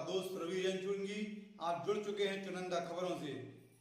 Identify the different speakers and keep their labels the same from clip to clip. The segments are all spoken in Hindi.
Speaker 1: दोस्त रवि रंचुंगी। आप जुड़ चुके हैं चुनिंदा खबरों से।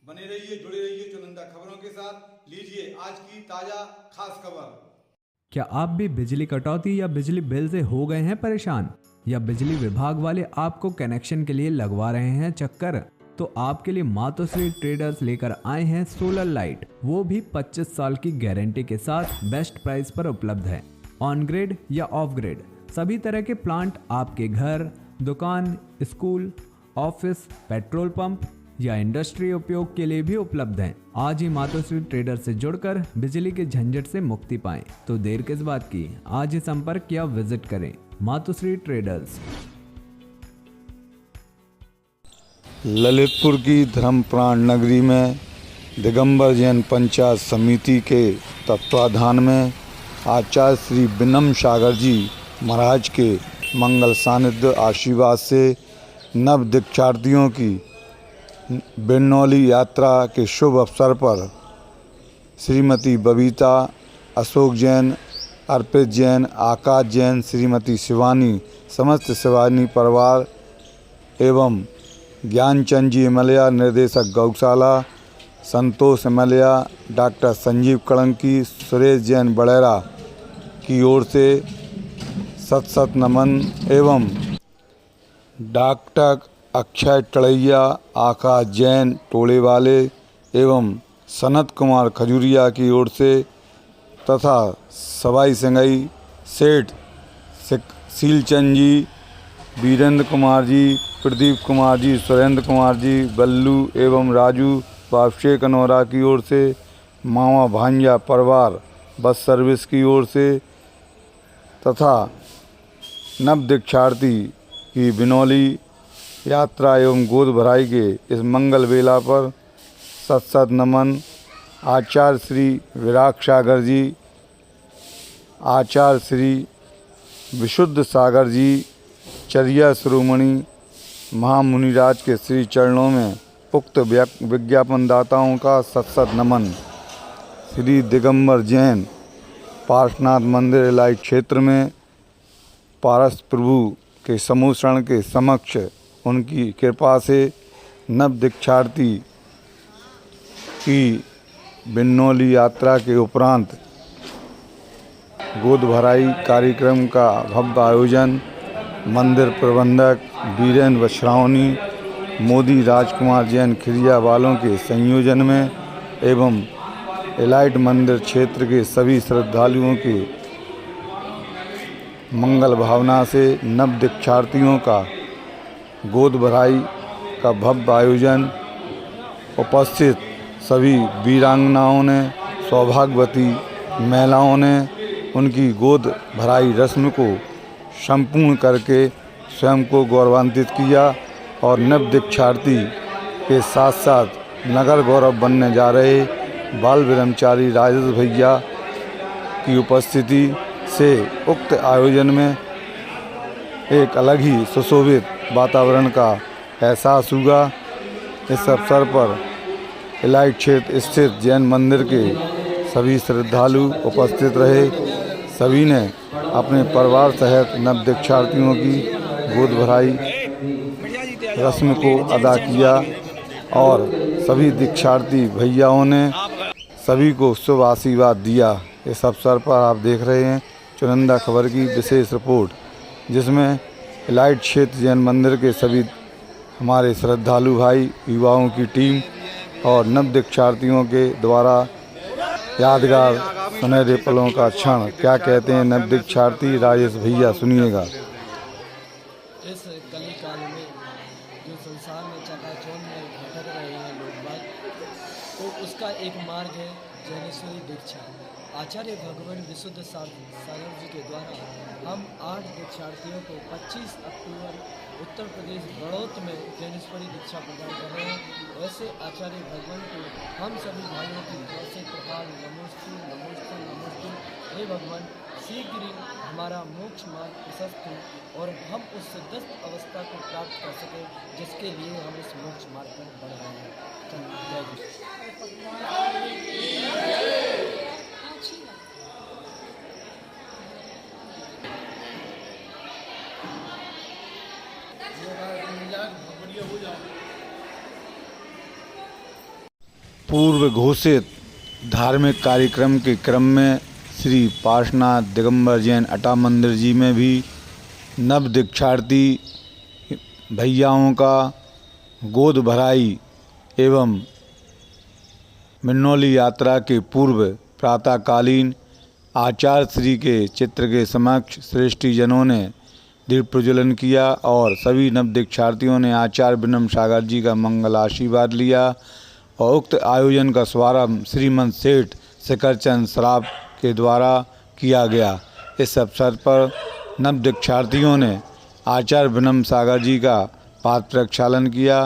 Speaker 1: बने रहिए, जुड़े रहिए चुनिंदा खबरों के साथ। लीजिए आज की ताजा खास खबर।
Speaker 2: क्या आप भी बिजली कटौती या बिजली बिल से हो गए हैं परेशान, या बिजली विभाग वाले आपको कनेक्शन के लिए लगवा रहे हैं चक्कर? तो आपके लिए मातोश्री ट्रेडर्स लेकर आए हैं सोलर लाइट, वो भी 25 साल की गारंटी के साथ बेस्ट प्राइस पर उपलब्ध है। ऑन ग्रिड या ऑफ ग्रिड सभी तरह के प्लांट आपके घर, दुकान, स्कूल, ऑफिस, पेट्रोल पंप या इंडस्ट्री उपयोग के लिए भी उपलब्ध हैं। आज ही मातोश्री ट्रेडर से जुड़कर बिजली के झंझट से मुक्ति पाएं। तो देर किस बात की, आज ही संपर्क या विजिट करें मातोश्री ट्रेडर्स।
Speaker 3: ललितपुर की धर्मप्राण नगरी में दिगंबर जैन पंचायत समिति के तत्वाधान में आचार्य श्री विनम्र सागर जी महाराज के मंगल सानिध्य आशीर्वाद से नव दीक्षार्थियों की बिरनौली यात्रा के शुभ अवसर पर श्रीमती बबीता, अशोक जैन, अर्पित जैन, आकाश जैन, श्रीमती शिवानी, समस्त शिवानी परिवार एवं ज्ञानचंद जी एमलिया, निर्देशक गौशाला, संतोष एमलिया, डॉक्टर संजीव कड़ंकी, सुरेश जैन बड़ेरा की ओर से सत सत नमन एवं डॉक्टर अक्षय टड़ैया, आकाश जैन टोले वाले एवं सनत कुमार खजूरिया की ओर से तथा सवाई संगई सेठ सीलचंद जी, वीरेंद्र कुमार जी, प्रदीप कुमार जी, सुरेंद्र कुमार जी, बल्लू एवं राजू वापशे कनौरा की ओर से, मामा भांजा परिवार बस सर्विस की ओर से तथा नव दीक्षार्थी की बिनौली यात्रा एवं गोद भराई के इस मंगल बेला पर सत सत नमन। आचार्य श्री विराग सागर जी, आचार्य श्री विशुद्ध सागर जी, चर्या शिरोमणि महामुनिराज के श्री चरणों में उक्त विज्ञापन दाताओं का सत सत नमन। श्री दिगंबर जैन पार्श्वनाथ मंदिर इलाही क्षेत्र में पारस प्रभु के समूह शरण के समक्ष उनकी कृपा से नव दीक्षार्थी की बिन्नौली यात्रा के उपरांत गोद भराई कार्यक्रम का भव्य आयोजन मंदिर प्रबंधक वीरेंद्र वश्रावनी, मोदी राजकुमार जैन खिरिया वालों के संयोजन में एवं एलाइट मंदिर क्षेत्र के सभी श्रद्धालुओं के मंगल भावना से नव दीक्षार्थियों का गोद भराई का भव्य आयोजन उपस्थित सभी वीरांगनाओं ने, सौभाग्यवती महिलाओं ने उनकी गोद भराई रस्म को संपूर्ण करके स्वयं को गौरवान्वित किया और नव दीक्षार्थी के साथ साथ नगर गौरव बनने जा रहे बाल ब्रह्मचारी राजेश भैया की उपस्थिति से उक्त आयोजन में एक अलग ही सुशोभित वातावरण का एहसास हुआ। इस अवसर पर इलाही क्षेत्र स्थित जैन मंदिर के सभी श्रद्धालु उपस्थित रहे। सभी ने अपने परिवार सहित नव दीक्षार्थियों की गोद भराई रस्म को अदा किया और सभी दीक्षार्थी भैयाओं ने सभी को शुभ आशीर्वाद दिया। इस अवसर पर आप देख रहे हैं चुनिंदा खबर की विशेष रिपोर्ट, जिसमें इलाइट क्षेत्र जैन मंदिर के सभी हमारे श्रद्धालु भाई, युवाओं की टीम और नव दीक्षार्थियों के द्वारा यादगार सुनहरे पलों का क्षण क्या कहते हैं नव दीक्षार्थी राजेश भैया, सुनिएगा।
Speaker 4: इस कली काल में जो संसार में चकाचौंध में भटक रहे हैं लोग बाग, तो उसका एक मार्ग है जैनेश्वरी दीक्षा। आचार्य भगवान विशुद्ध सागर जी के द्वारा हम 8 दीक्षार्थियों को 25 अक्टूबर उत्तर प्रदेश बड़ौत में जैनेश्वरी दीक्षा प्रदान कर रहे हैं। ऐसे आचार्य भगवान को हम सभी भाइयों की ओर से कृपाल नमोस्तु नमोस्तु नमोस्तु। हे भगवान, शीघ्र ही हमारा मोक्ष मार्ग प्रशस्त हो और हम उस सिद्धस्थ अवस्था को प्राप्त कर सकें जिसके लिए हम इस मोक्ष मार्ग पर बढ़ रहे हैं। जय
Speaker 3: पूर्व घोषित धार्मिक कार्यक्रम के क्रम में श्री पार्श्वनाथ दिगंबर जैन अटा मंदिर जी में भी नव दीक्षार्थी भैयाओं का गोद भराई एवं मिन्नौली यात्रा के पूर्व प्रातःकालीन आचार्य श्री के चित्र के समक्ष श्रेष्ठी जनों ने दीप प्रज्वलन किया और सभी नव दीक्षार्थियों ने आचार्य विनम्र सागर जी का मंगल आशीर्वाद लिया और उक्त आयोजन का शुभारंभ श्रीमंत सेठ शिखरचंद सराफ के द्वारा किया गया। इस अवसर पर नव दीक्षार्थियों ने आचार्य विनम्र सागर जी का पाद प्रक्षालन किया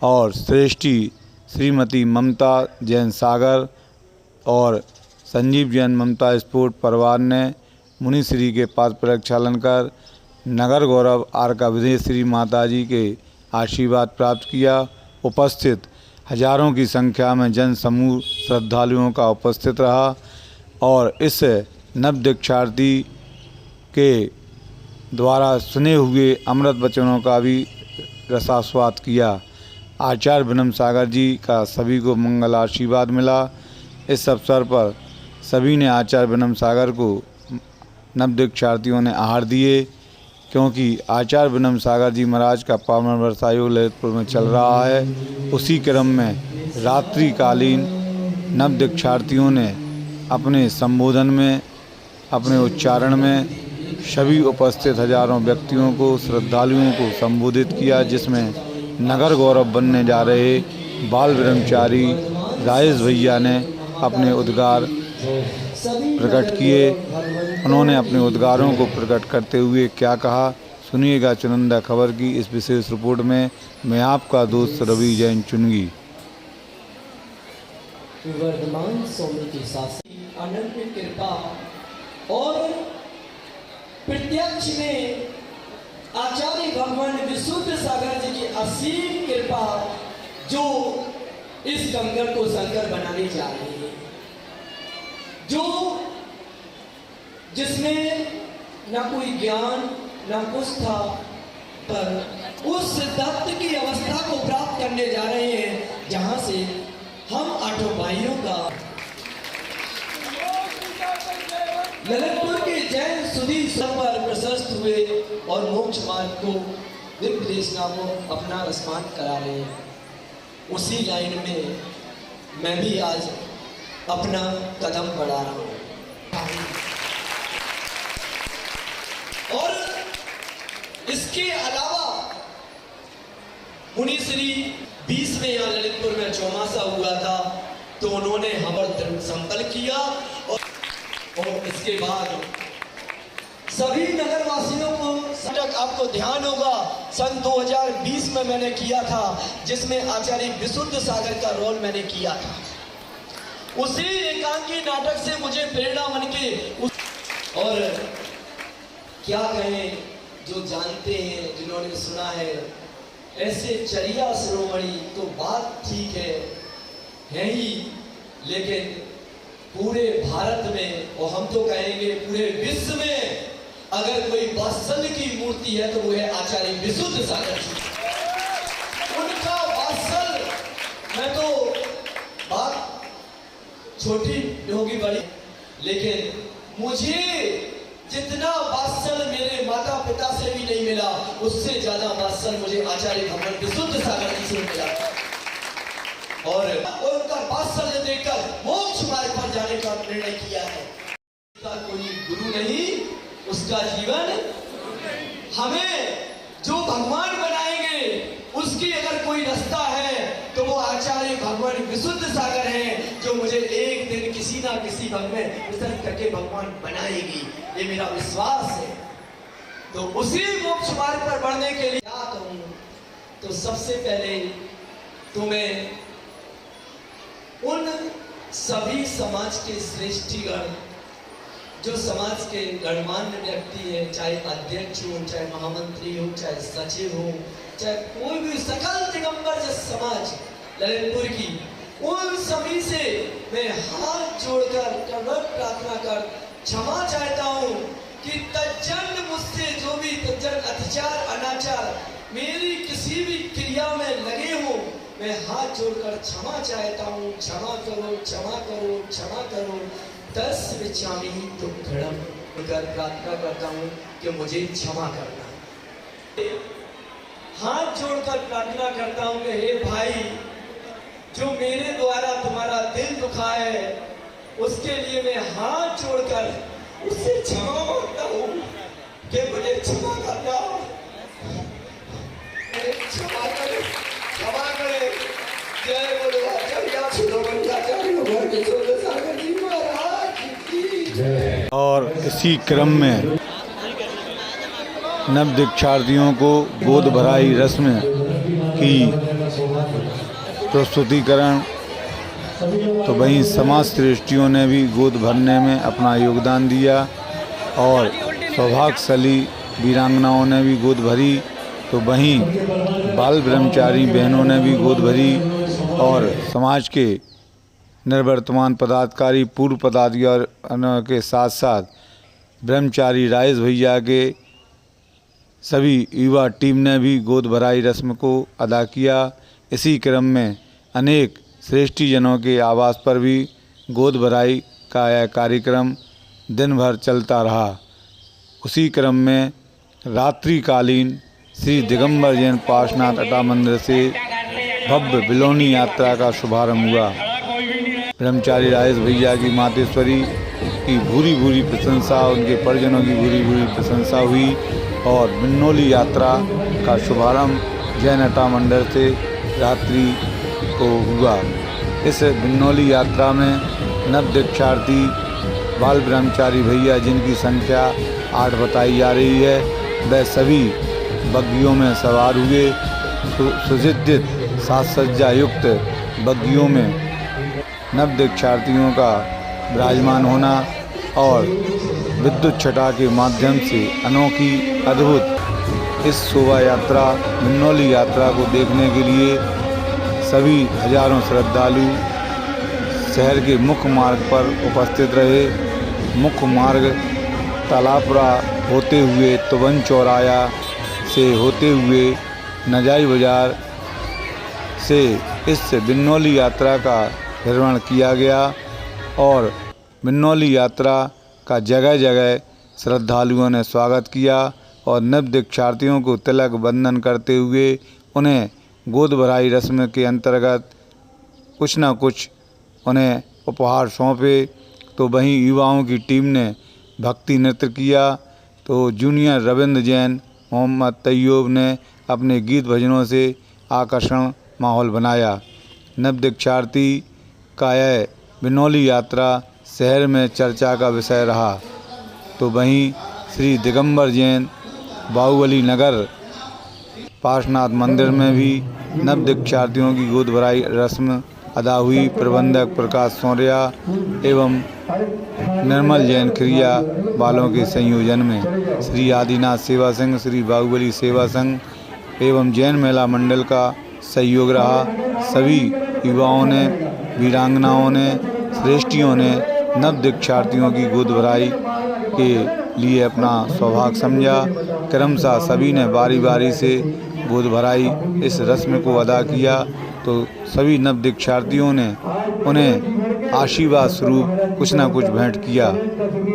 Speaker 3: और श्रेष्ठी श्रीमती ममता जैन सागर और संजीव जैन ममता स्पोर्ट परिवार ने मुनिश्री के पाद प्रक्षालन कर नगर गौरव आरका विदेश्री माता जी के आशीर्वाद प्राप्त किया। उपस्थित हजारों की संख्या में जन समूह श्रद्धालुओं का उपस्थित रहा और इस नव दीक्षार्थी के द्वारा सुने हुए अमृत वचनों का भी रसास्वाद किया। आचार्य विनम्र सागर जी का सभी को मंगल आशीर्वाद मिला। इस अवसर पर सभी ने आचार्य विनम्र सागर को नव दीक्षार्थियों ने आहार दिए, क्योंकि आचार्य विनम्र सागर जी महाराज का पावन वर्षायोग ललितपुर में चल रहा है। उसी क्रम में रात्रिकालीन नव दीक्षार्थियों ने अपने संबोधन में, अपने उच्चारण में सभी उपस्थित हजारों व्यक्तियों को, श्रद्धालुओं को संबोधित किया, जिसमें नगर गौरव बनने जा रहे बाल ब्रह्मचारी राजेश भैया ने अपने उद्गार प्रकट किए। उन्होंने अपने उद्गारों को प्रकट करते हुए क्या कहा, सुनिएगा चुनिंदा खबर की इस विशेष रिपोर्ट में। मैं आपका दोस्त रवि जैन चुनगी।
Speaker 4: वर्तमान स्वामी की शासन अनंत कृपा और प्रत्यक्ष में आचार्य भगवान विशुद्ध सागर जी की असीम कृपा जो इस कंगन को संकर बनाने जा रही है, जो जिसमें ना कोई ज्ञान ना कुछ था, पर उस दत्त की अवस्था को प्राप्त करने जा रहे हैं जहां से हम आठों भाइयों का ललितपुर के जैन सुधी पर प्रशस्त हुए और मोक्ष मार्ग को दिव्य देशना को अपना रसमान करा रहे हैं। उसी लाइन में मैं भी आज अपना कदम बढ़ा रहा हूँ और इसके अलावा मुनिश्री 20 में यहाँ ललितपुर में चौमासा हुआ था, तो उन्होंने हमारा संकल्प किया और इसके बाद सभी नगर वासियों को सड़क आपको ध्यान होगा सन 2020 में मैंने किया था, जिसमें आचार्य विशुद्ध सागर का रोल मैंने किया था। उसी एकांकी नाटक से मुझे प्रेरणा बन के और क्या कहें, जो जानते हैं, जिन्होंने सुना है, ऐसे चरिया शिरोमणि तो बात ठीक है ही, लेकिन पूरे भारत में और हम तो कहेंगे पूरे विश्व में अगर कोई वात्सल्य की मूर्ति है तो वो है आचार्य विशुद्ध सागर जी। उनका वात्सल्य, मैं तो बात छोटी होगी बड़ी, लेकिन मुझे जितना वात्सल्य मेरे माता पिता से भी नहीं मिला, उससे ज्यादा वात्सल्य मुझे आचार्य भगवान विशुद्ध सागर जी से मिला। और उनका वात्सल्य देखकर मोक्ष मार्ग पर जाने का निर्णय किया है। कोई गुरु नहीं, उसका जीवन हमें जो भगवान बनाएंगे उसकी अगर कोई रास्ता है तो वो आचार्य भगवान विशुद्ध सागर है, जो मुझे एक दिन किसी ना किसी भग में विसर्जन करके भगवान बनाएगी, ये मेरा विश्वास है। तो उसी मोक्ष मार्ग पर बढ़ने के लिए क्या कहूं, तो सबसे पहले तुम्हें उन सभी समाज के श्रेष्ठीगण, जो समाज के गणमान्य व्यक्ति है, चाहे अध्यक्ष हो, चाहे महामंत्री हो, चाहे सचिव हो, चाहे कोई भी सकल दिगंबर जस समाज ललितपुर की, उन सभी से मैं हाथ जोड़कर कनक प्रार्थना कर क्षमा चाहता हूँ कि तज्जन मुझसे जो भी तज्जन अत्याचार अनाचार मेरी किसी भी क्रिया में लगे हो, मैं हाथ जोड़कर क्षमा चाहता हूँ, क्षमा करो, क्षमा करो, क्षमा करो। दस विचामी दुक्खड़म कर प्रार्थना करता हूँ कि मुझे क्षमा करना। हाथ जोड़कर प्रार्थना करता हूँ कि हे भाई, जो मेरे द्वारा तुम्हारा दिल दुखा है, उसके लिए मैं हाथ जोड़कर उससे क्षमा मांगता हूँ कि मुझे क्षमा करना, क्षमा करे, क्षमा करे। जय बोलो आचार्य सुब्रमण्याचार्य भगवान के सागर जी महाराज की।
Speaker 3: और इसी क्रम में नव दीक्षार्थियों को गोद भराई रस्म की प्रस्तुतिकरण, तो वहीं समाज श्रेष्ठियों ने भी गोद भरने में अपना योगदान दिया और सौभाग्यशाली वीरांगनाओं ने भी गोद भरी, तो वहीं बाल ब्रह्मचारी बहनों ने भी गोद भरी और समाज के निर्वर्तमान पदाधिकारी, पूर्व पदाधिकारियों के साथ साथ ब्रह्मचारी राजेश भैया के सभी युवा टीम ने भी गोद भराई रस्म को अदा किया। इसी क्रम में अनेक श्रेष्ठीजनों के आवास पर भी गोद भराई का यह कार्यक्रम दिन भर चलता रहा। उसी क्रम में रात्रिकालीन श्री दिगंबर जैन पार्श्वनाथ अटा मंदिर से भव्य बिलोनी यात्रा का शुभारंभ हुआ। ब्रह्मचारी राजेश भैया की मातेश्वरी की भूरी भूरी प्रशंसा, उनके परिजनों की भूरी भूरी प्रशंसा हुई और बिन्नौली यात्रा का शुभारंभ जैन अटा मंदिर से रात्रि को हुआ। इस बिन्नौली यात्रा में नव दीक्षार्थी बाल ब्रह्मचारी भैया, जिनकी संख्या 8 बताई जा रही है, वह सभी बग्गियों में सवार हुए। सुसज्जित साज सज्जा युक्त बग्गियों में नव दीक्षार्थियों का विराजमान होना और विद्युत छटा के माध्यम से अनोखी अद्भुत इस शोभा यात्रा, बिन्नौली यात्रा को देखने के लिए सभी हजारों श्रद्धालु शहर के मुख्य मार्ग पर उपस्थित रहे। मुख्य मार्ग तालापुरा होते हुए तुबन चौराया से होते हुए नजाई बाजार से इस बिन्नौली यात्रा का निर्वहन किया गया और बिन्नौली यात्रा का जगह जगह श्रद्धालुओं ने स्वागत किया और नव दीक्षार्थियों को तिलक बंधन करते हुए उन्हें गोद भराई रस्म के अंतर्गत कुछ न कुछ उन्हें उपहार सौंपे। तो वहीं युवाओं की टीम ने भक्ति नृत्य किया, तो जूनियर रविंद्र जैन, मोहम्मद तैयूब ने अपने गीत भजनों से आकर्षण माहौल बनाया। नव दीक्षार्थी का यह बिन्नौली यात्रा शहर में चर्चा का विषय रहा। तो वहीं श्री दिगंबर जैन बाहुबली नगर पार्श्वनाथ मंदिर में भी नव दीक्षार्थियों की गोद भराई रस्म अदा हुई। प्रबंधक प्रकाश सौर्या एवं निर्मल जैन क्रिया वालों के संयोजन में श्री आदिनाथ सेवा संघ, श्री बाहुबली सेवा संघ एवं जैन महिला मंडल का सहयोग रहा। सभी युवाओं ने, वीरांगनाओं ने, श्रेष्ठियों ने नव दीक्षार्थियों की गोद भराई के लिए अपना सौभाग्य समझा। क्रमशः सभी ने बारी बारी से गोद भराई इस रस्म को अदा किया। तो सभी नव दीक्षार्थियों ने उन्हें आशीर्वाद स्वरूप कुछ न कुछ भेंट किया।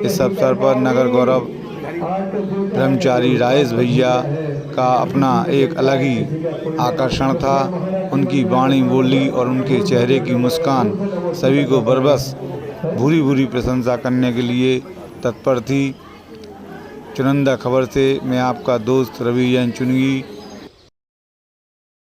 Speaker 3: इस अवसर पर नगर गौरव ब्रह्मचारी राजेश भैया का अपना एक अलग ही आकर्षण था। उनकी वाणी बोली और उनके चेहरे की मुस्कान सभी को बरबस भूरी भूरी प्रशंसा करने के लिए तत्पर थी। चुनिंदा खबर से मैं आपका दोस्त रवि जैन चुनगी।